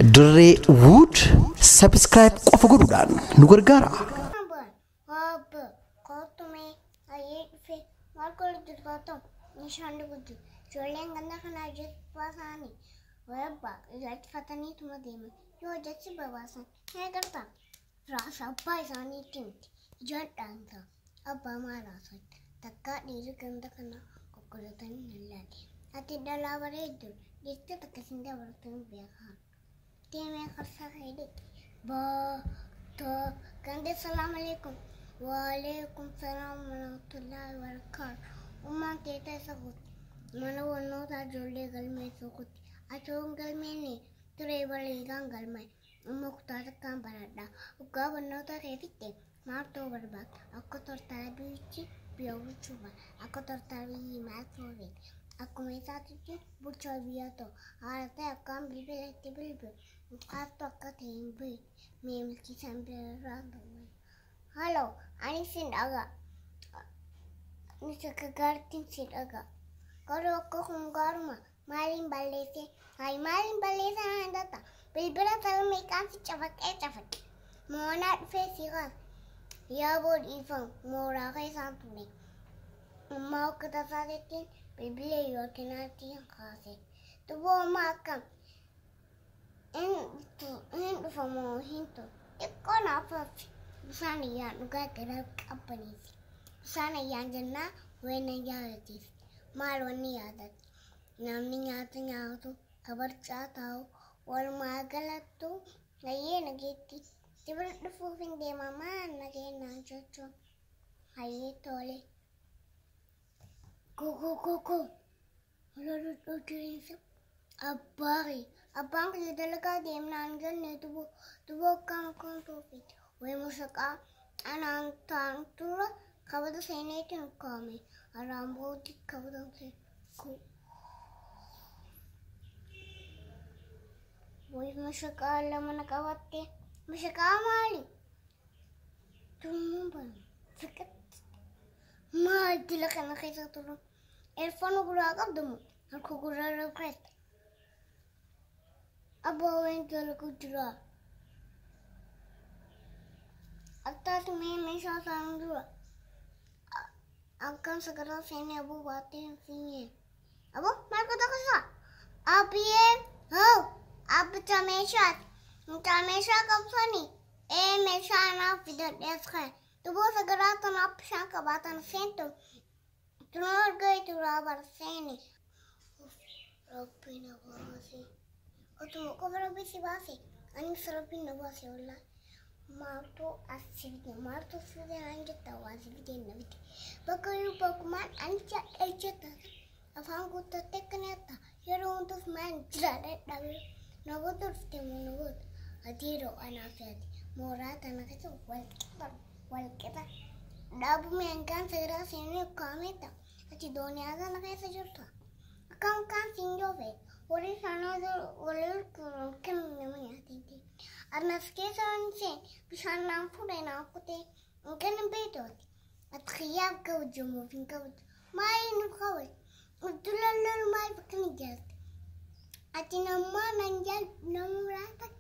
Dirree Wood subscribe qofa godhuudhaan nu gargaara. Assalamualaikum. Waalaikumsalam warahmatullahi wabarakatuh. Umma kita sakut. Mana wano ta jolle galme sakut. Achong galme ni ture bali galme. Umma kuta takkan barada. Uga wano ta refitte. Marto barbat. Aku tortara bici biawu chuba. Aku tortara bi matore. Aku mesatu ci bucha biato. Arate akam bilbel bilbel. Atto akatembe. Mem ki sambe rado. Halo, ani sindaga. Ni sakagartin sindaga. Karo ko hungarma. Malin balese. Hai malin balese andata. Bilbila tal me kan si chafak. Mona fesiga. Ya bod ifan mora kai santune. Mau kita sadetin bilbila yo kenati khase. To bo makam. En famo hinto. Ikona fa sana ya nuga kera company. Sana ya janna wena ya tis. Malwani adat. Namni nyatu kabar chatao wal magalatu ngaye nagiti. Tiba dufufin de mama nage nanchocho. Haye tole. Go. Lolo tujuin Abang kita talaga di nandiyan ne tubo kan tupit. We musaka anan tantura kabado senetin kami aramboti kabado se ku. We musaka lamana kawatte musaka mali. Tumban fikat ma dilaka na kaisa tulong. Elfono gura kabdamo aku gura repret. Abo wentul kudra. Atas mesha sandura. Akan segera sini abu batin sini. Abu, mereka tak kasa. Abie, abu tamesha kapsani. Mesha na fidat deska. Tubo segera tanap shanka batan sento. Tunor gay tu rabar sini. Rapina basi. Otomo kobra bisi basi. Ani rapina basi ola. Marto asivide marto side angeta wasivide navite bakayu bakuman ancha ejeta afangu tatekneta yero untus man jare dawe nogotur temunugot adiro anafati morata nakete walketa dabu mengan segera sini kameta ati doniaga nakete jurta akam kan sinjove ori sana olur kem nemanya titi Arnas kesan sen bisan nampu dan aku teh mungkin betul. Atkhiyab kau jumu fin kau main kau. Udulal mai pakai jas. Ati nama nanjal namuratak.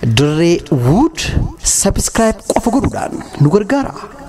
Dirree Wood subscribe qofa godhuudhaan nu gargaara.